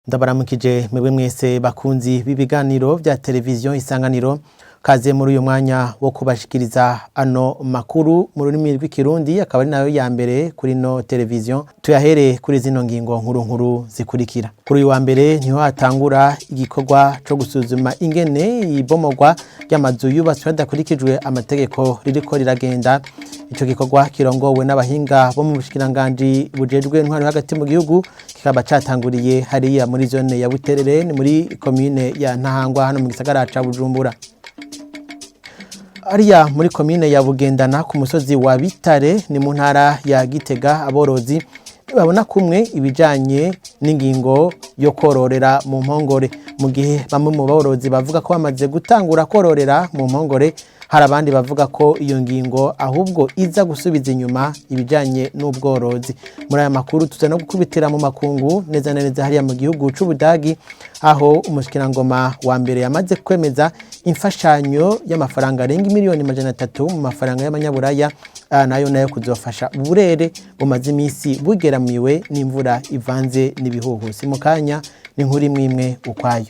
Ndabaramukije mwebwe mwese bakunzi b'ibiganiro vya television Isanganiro, kaze muri uyu mwanya wo kubashikiriza ano makuru mu rurimi rw'ikirundi, akaba ari nayo ya mbere kuri no television. Tuyahere kuri zino ngingo nkuru zikurikira. Kuri uyu wa mbere niho hatangura igikorwa cyo gusuzuma ingene ibomogwa ry'amazu yubatswe hadakurikijwe amategeko ririko riragenda. Ico gikorwa kirongowe n'abahinga bo mu bushikiranganje bujejwe intwaro hagati mu gihugu, kikaba catanguriye hariya muri zone ya Buterere, ni muri commune ya Ntahangwa hano mu gisagara ca Bujumbura. Ariya muri commune ya Bugendana ku musozi wa Bitare ni mu ntara ya Gitega, aborozi babona kumwe ibijanye n'ingingo yo kororera mu mpongore. Mu gihe bamwe mu borozi bavuga ko bamaze gutangura kororera mu mpongore, hari abandi bavuga ko iyo ngingo ahubwo iza gusubiza inyuma ibijanye n'ubworozi. Muri aya makuru tuza no gukubitira mu makungu neza na neza hariya mu gihugu c'Ubudagi, aho umushikirangoma wa mbere yamaze kwemeza imfashanyo y'amafaranga arenga miliyoni 300 mu mafaranga y'amanyaburaya, nayo kuzofasha uburere bumaze imisi bugeramiwe n'imvura ivanze n'ibihuhusi. Mu kanya ni nkuru imwe ukwayo.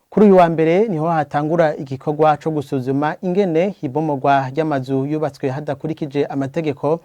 Kuri uyu wa mbere niho hatangura igikorwa cyo gusuzuma ingene ibomogwa ry'amazu yubatswe hadakurikije amategeko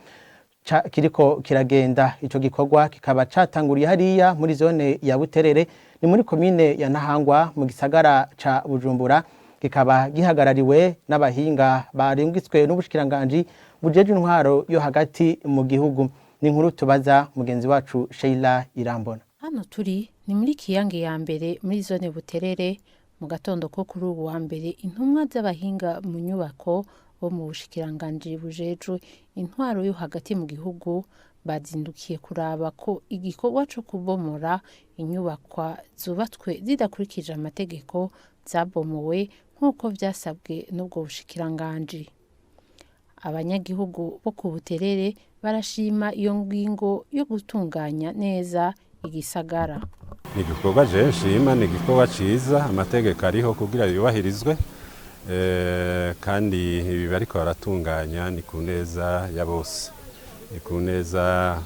kiriko kiragenda. Ico gikorwa kikaba catanguriye hariya muri zone ya Buterere, ni muri commune ya Ntahangwa mu gisagara ca Bujumbura. Kikaba gihagarariwe n'abahinga barengitswe n'ubushikiranganje bujeje intwaro yo hagati mu gihugu. Ni inkuru tubaza mugenzi wacu Sheila Irambona. Hano turi ni muri kiyange ya mbere muri zone Buterere. Mu gatondo ko kuri ubu wa mbere, intumwa z'abahinga mu nyubako bo mu bushikiranganje bujejwe intwaro yo hagati mu gihugu bazindukiye kuraba ko igikorwa cyo kubomora inyubakwa zubatswe zidakurikije amategeko zabomowe nk'uko vyasabwe n'ubwo bushikiranganje. Abanyagihugu bo ku Buterere barashima iyo ngingo yo gutunganya neza igisagara. Ni igikorwa je shima, ni igikorwa ciza, amategeko ariho kugira yubahirizwe, kandi ibi bariko baratunganya ni ku neza ya bose, ni ku neza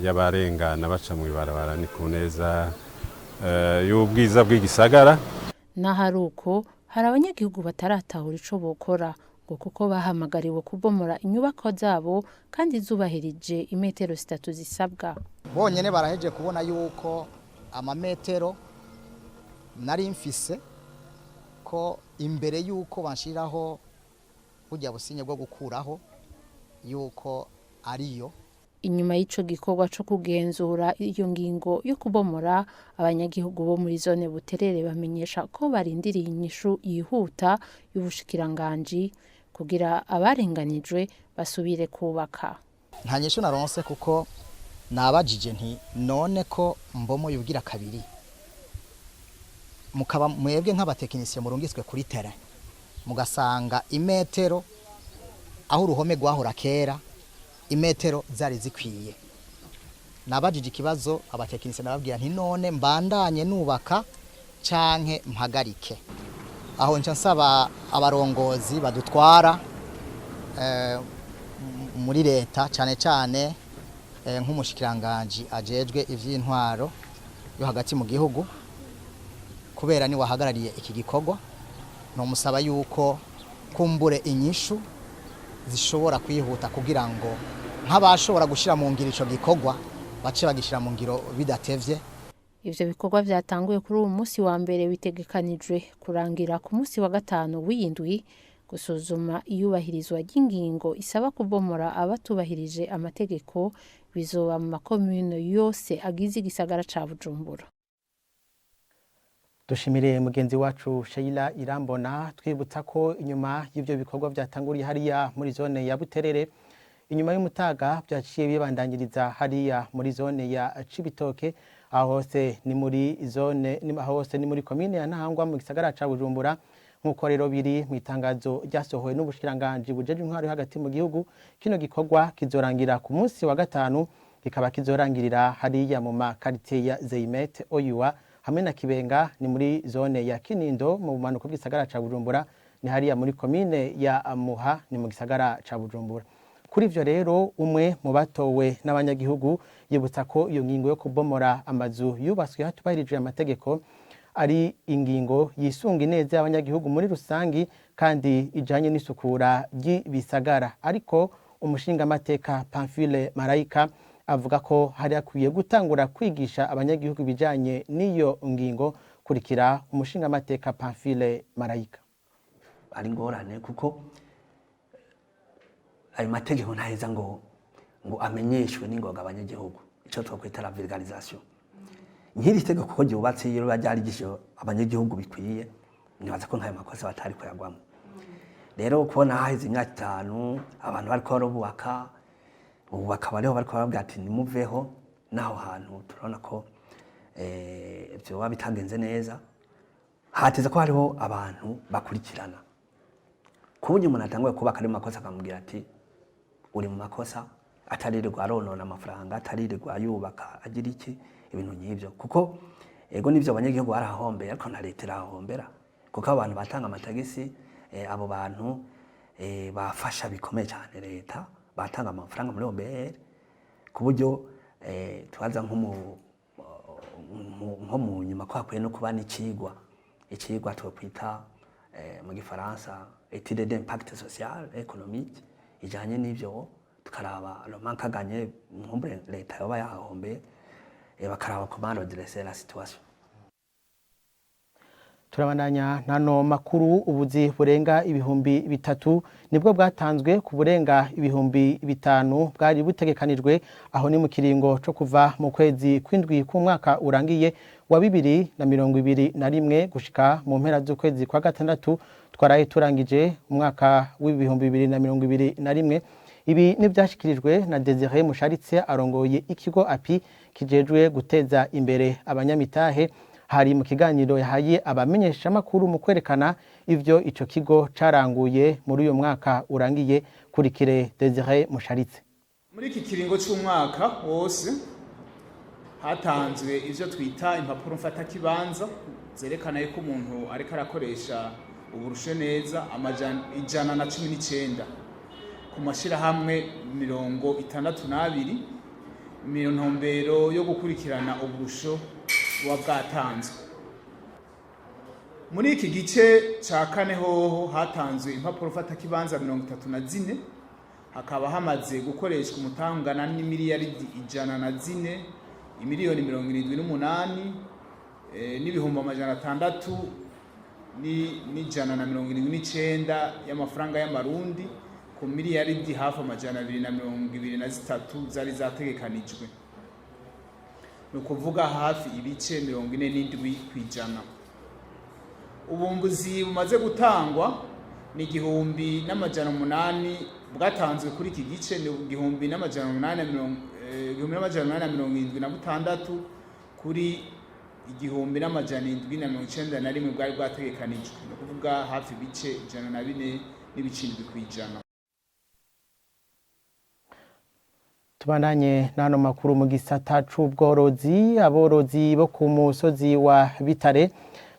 y'abarengana baca mu ibarabara, ni ku neza y'ubwiza bw'igisagara. Naharuko hari abanyagihugu bataratahura ico bokora ngo kuko bahamagariwe kubomora inyubako zabo kandi zubahirije imetero 3 zisabwa. Bonyene baraheje kubona yuko amametero nari mfise ko imbere yuko banshiraho kujya businye bwo gukuraho yuko ariyo. Inyuma y'ico gikorwa cyo kugenzura iyo ngingo yo kubomora, abanyagihugu bo muri zone Buterere bamenyesha ko barindiriye inyishu yihuta y'ubushikiranganje kugira abarenganijwe basubire kubaka. Nta nyishu naronse kuko nabajije nti none ko mbomo yugira kabiri mukaba mwebwe nk'abatekinisiye murungiswe kuri terrain mugasanga imetero aho uruhome gwahora kera imetero zari zikwiye. Nabajije ikibazo abatekinisiye nababwira nti none mbandanye nubaka canke mpagarike. Aho nca nsaba abarongozi badutwara muri leta cane nk'umushikiranganje ajejwe ivy'intwaro yo hagati mu gihugu, kubera ni wahagarariye iki gikorwa, no musaba yuko kumbure inyishu zishobora kwihuta kugira ngo nk'abashobora gushira mu ngiro ico gikorwa bace bagishira mu ngiro bidatevye. Ivyo bikorwa vyatanguye kuri uyu munsi wa mbere, bitegekanijwe kurangira ku munsi wa gatanu w'indwi, gusuzuma iyubahirizwa ry'ingingo isaba kubomora abatubahirije amategeko bizoba mu makomune yose agize igisagara ca Bujumbura. Dushimire mugenzi wacu Sheila Irambona. Twibutsa ko inyuma y'ivyo bikorwa vyatanguriye hariya muri zone ya Buterere, inyuma y'umutaga byaciye bibandanyiriza hariya muri zone ya Cibitoke, aho hose ni muri zone, aho hose ni muri commune ya Ntahangwa mu gisagara ca Bujumbura. nk'uko rero biri mu itangazo ryasohowe n'ubushikiranganji bujeje intwaro hagati mu gihugu kino gikorwa kizorangira ku munsi wa gatanu kikaba kizorangirira hariya mu makarite ya Zeimet Oyuwa hamwe na Kibenga ni muri zone ya Kinindo mu bumanuko bw'isagara ca Bujumbura ni hariya muri komine ya Muha ni mu gisagara ca Bujumbura. Kuri ivyo rero umwe mu batowe n'abanyagihugu yibutsa ko iyo ngingo yo kubomora amazu yubatswe hatubahirije amategeko ari ingingo yisunga ineza y'abanyagihugu muri rusangi kandi ijanye n'isukura ry'ibisagara, ariko umushinga amateka Pamphile Marayika avuga ko hari akwiye gutangura kwigisha abanyagihugu bijanye n'iyo ngingo. Kurikira umushinga amateka Pamphile Marayika. Ari ngorane kuko ayo mategeko ntaheza ngo amenyeshwe n'ingoga abanyagihugu, ico twakwita la vulgarisation. Nk'iri tegeko ko ryubatse iyo ryarigisho abanyagihugu bikwiye, nibaza ko nkayo makosa batari kuyagwamo. Rero kubona haheze imyaka 5 abantu bariko barubaka bariho bariko barabwira ati nimuveho naho hantu turabona ko byo bitagenze neza, hateze ko hariho abantu bakurikirana ku buryo umuntu atanguye kubaka ari makosa akamubwira ati uri mu makosa, ataririrwa aronona amafaranga, ataririrwa yubaka agira iki ibintu nk'ibyo, kuko ego nivyo abanyagihugu barahombera ariko na leta irahombera kuko abantu batanga amatagisi abo bantu bafasha bikomeye cyane leta, batanga amafaranga muri OBR ku buryo tubaza nko mu nyuma ko hakwiye no kuba n'ikigwa twokwita mu gifaransa étude d'impact social économique ijanye n'ivyo, tukaraba le manque à gagner nkumbre leta yoba yahombeye bakaraba comment redresser la situation. Turabandanya nano makuru. Ubuzi burenga ibihumbi 3 nibwo bwatanzwe ku burenga ibihumbi 5 bwari butegekanijwe aho ni mu kiringo cyo kuva mu kwezi kw'indwi ku mwaka urangiye wa 2021 gushika mu mpera z'ukwezi kwa gatandatu twaraye turangije umwaka w'ibihumbi 2021. Ibi nibyashikirijwe na Desire Musharitse arongoye ikigo API kijejwe guteza imbere abanyamitahe hari mu kiganiro yahaye abamenyesha makuru mu kwerekana ivyo ico kigo caranguye muri uyo mwaka urangiye. Kurikire Desire Musharitse. Muri iki kiringo c'umwaka wose hatanzwe ivyo twita impapuro mfata kibanza zerekana yuko umuntu ariko arakoresha uburushe neza amajana 119 ku mashirahamwe 62 mu ntumbero yo gukurikirana uburusho buba bwatanzwe. Muri iki gice ca kane hoho hatanzwe impapuro mfata kibanza 34, hakaba hamaze gukoreshwa umutangana n'imiliyaridi 104 imiliyoni 78 n'ibihumbi 600 n'ijana y'amafaranga y'amarundi ku miliyaridi hafi 223 zari zategekanijwe, ni ukuvuga hafi ibice 47%. Ubumbuzi bumaze gutangwa ni 1,800 bwatanzwe kuri iki gice, ni 1,876 kuri 1,791 bwari bwategekanijwe, ni ukuvuga hafi ibice 104 n'ibicindwi%. Tubandanye nano makuru mu gisata c'ubworozi. Aborozi bo ku musozi wa Bitare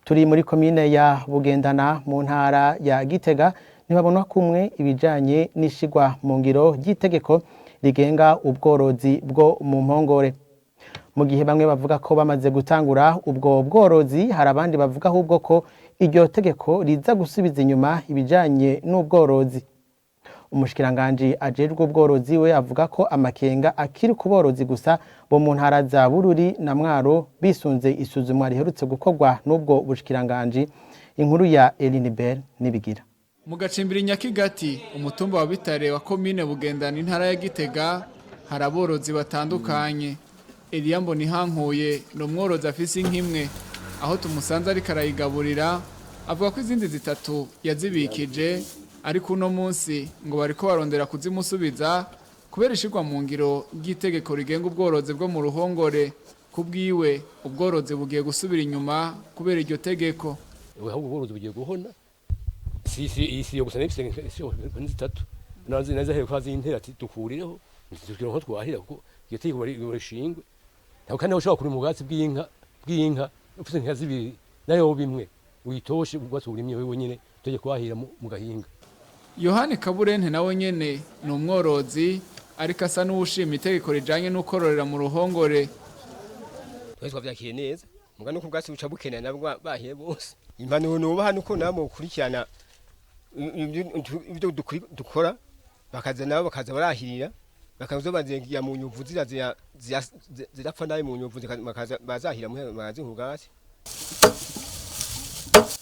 turi muri komine ya Bugendana mu ntara ya Gitega ntibabona kumwe ibijanye n'ishigwa mu ngiro ry'itegeko rigenga ubworozi bwo mu mpongore. Mu gihe bamwe bavuga ko bamaze gutangura ubwo bworozi, hari abandi bavuga ahubwo ko iryo tegeko riza gusubiza inyuma ibijanye n'ubworozi. Umushikiranganji ajejwe ubworozi we avuga ko amakenga akiri ku borozi gusa bo mu ntara za Bururi na Mwaro bisunze isuzumwa riherutse gukorwa n'ubwo bushikiranganji. Inkuru ya Elinibel Nibigira. Mu gacimbiri Nyakigati umutumba wa Bitare wa komine Bugendana intara ya Gitega hari aborozi batandukanye. Eliambo Nihankuye no mworozi afise inkimwe aho tumusanze ari karayigaburira, avuga ko izindi zitatu yazibikije ariko uno munsi ngo bariko barondera kuzimusubiza kubera ishirwa mu ngiro ry'itegeko rigenga ubworozi bwo mu ruhongore. Kubwiwe ubworozi bugiye gusubira inyuma kubera iryo tegeko. Ahubwo ubworozi bugiye guhona isi yo gusa n'ifise zitatu nazi naza he kwazi intera ati dukurireho tukiro nko twahira kuko iyo tegeko rishingwe ntabwo kandi ushobora kuri mu bwatsi bw'inka ufite nka zibiri nayo bimwe uyitoshe ubwatsi urimye wewe nyene tuje kwahira mu gahinga. Yohani Kaburente nawe nyene ni umworozi ariko asa n'uwushima itegeko rijanye n'ukororera mu ruhongore. Twese twavyakiye neza muga no kubwatsi buca bukenera nabwo bahiye bose impanuro nubaha nuko namo ukurikirana ibyo dukora bakaza nabo bakaza barahirira bakazo bazengiya mu nyuvu zirapfa nayo mu nyuvu bakaza bazahira mu magazi nk'ubwatsi.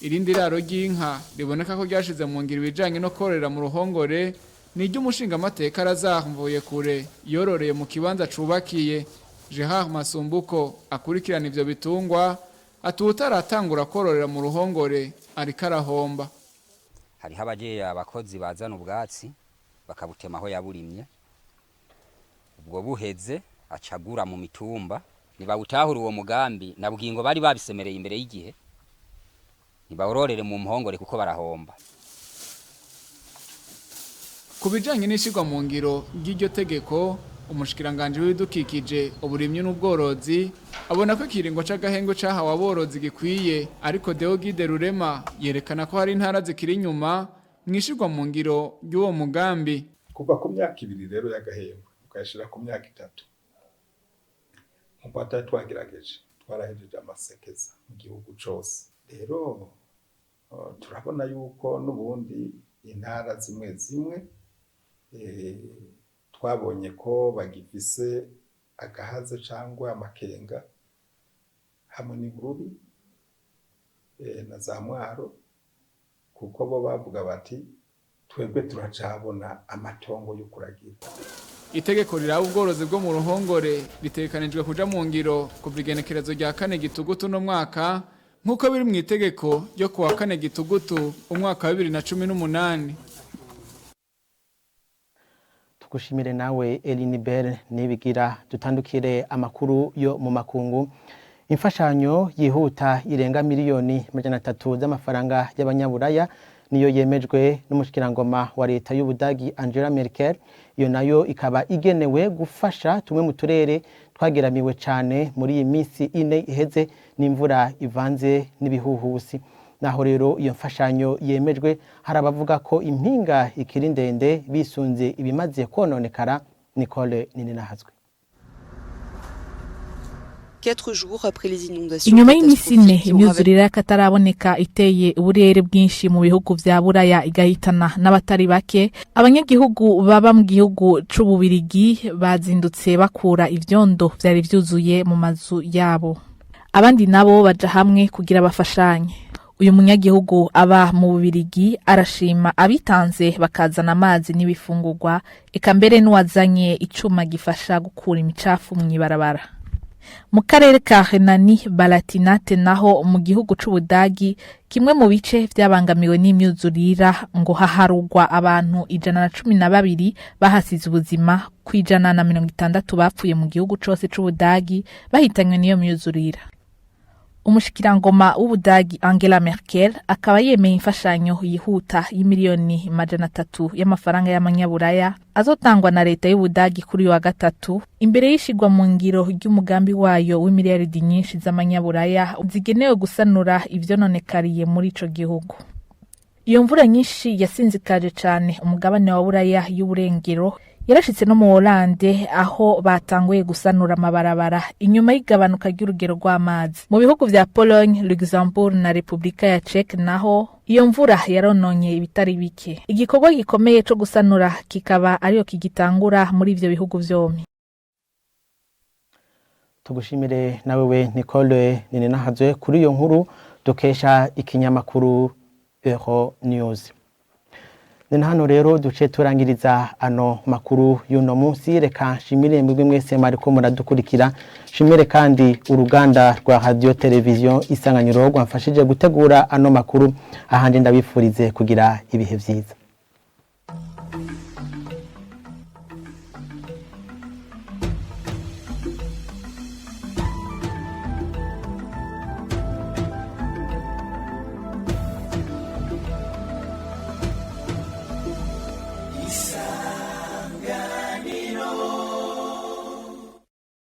Irindi raro ry'inka riboneka ko ryashize mu ngiro ibijanye no kororera mu ruhongore ni ry'umushinga amateka arazamvuye kure yororeye mu kibanza cubakiye. Gerard Masumbuko akurikirana ivyo bitungwa atutaratangura kororera mu ruhongore ariko arahomba. Hariho abaje abakozi bazana ubwatsi bakabutema aho yaburimye ubwo buheze acagura mu mitumba nibawutahura uwo mugambi na bugingo bari babisemereye imbere y'igihe nibawororere mu muhongore kuko barahomba. Kubijanye n'ishigwa mu ngiro ry'iryo tegeko umushikiranganje w'ibidukikije uburimyi n'ubworozi abona ko ikiringo c'agahengo cahawe aborozi gikwiye ariko Deogide Rurema yerekana ko hari intara zikiri inyuma mwishigwa mu ngiro y'uwo mugambi. Kuva ku myaka 2 rero y'agahengo ukashira ku myaka 3 nkuko twagerageje twarahejeje amasekeza mu gihugu cose. Rero turabona yuko n'ubundi intara zimwe twabonye ko bagifise agahaze cyangwa amakenga hamwe n'Ibururi na za Mwaro kuko bo bavuga bati twebwe turacabona amatongo yo kuragira. Itegeko riraba ubworozi bwo mu ruhongore bitekanijwe kuja mu ngiro kuva igenekerezo rya 4 Gitugutu no mwaka nkuko biri mu itegeko ryo kuwa 4 Gitugutu umwaka wa 2018. Tukushimire nawe Elinibel nibigira dutandukire amakuru yo mu makungu. Imfashanyo yihuta irenga miliyoni 300 z'amafaranga y'abanyaburaya niyo yemejwe n'umushikirangoma wa leta y'Ubudagi Angela Merkel. Iyo nayo ikaba igenewe gufasha tumwe mu turere twageramiwe cyane muri iyi minsi 4 iheze n'imvura ivanze n'ibihuhusi. Naho rero iyo mfashanyo yemejwe harabavuga ko impinga ikiri ndende bisunze ibimaze kononekara. Nicole Nininahazwe. Inyuma y'imisi 4 imyuzurire y'akataraboneka iteye uburere bwinshi mu bihugu vya Buraya igahitana n'abatari bake, abanyagihugu baba mu gihugu c'Ububirigi bazindutse bakura ivyondo vyari vyuzuye mu mazu yabo. Abandi nabo baja hamwe kugira bafashanye. Uyu munyagihugu aba mu Bubirigi arashima abitanze bakazana amazi n'ibifungurwa eka mbere n'uwazanye icuma gifasha gukura imicafu mw'ibarabara. Mu karere ka Rhénanie-Palatinate naho mu gihugu c'Ubudagi kimwe mu bice vyabangamiwe n'imyuzurira ngo haharugwa abantu 112 bahasize ubuzima ku 160 bapfuye mu gihugu cose c'Ubudagi bahitanywe n'iyo myuzurira. Umushikirangoma w'Ubudagi Angela Merkel akaba yemeye imfashanyo yihuta y'imiliyoni 300 y'amafaranga y'amanyaburaya azotangwa na leta y'Ubudagi kuri wa gatatu imbere y'ishigwa mu ngiro ry'umugambi wayo w'imiliyaridi nyinshi z'amanyaburaya zigenewe gusanura ivyononekariye muri ico gihugu. Iyo mvura nyinshi yasinzikaje cane umugabane wa Buraya y'uburengero yarashitse no mu Hollande aho batanguye gusanura amabarabara inyuma y'igabanuka ry'urugero rw'amazi. Mu bihugu vya Pologne, Luxembourg na Republika ya Czech naho iyo mvura yarononye ibitari bike. Igikorwa gikomeye cyo gusanura kikaba ariyo kigitangura muri ivyo bihugu vyompi. Tugushimire nawe we Nicole Nininahazwe kuri iyo nkuru dukesha ikinyamakuru Euro News. Nene hano rero duce turangiriza ano makuru y'uno munsi. Reka shimire mwebwe mwese mariko muradukurikira. Shimire kandi uruganda rwa radio télévision Isanganiro rwamfashije gutegura ano makuru. Ahandi ndabifurize kugira ibihe vyiza. Isanganiro.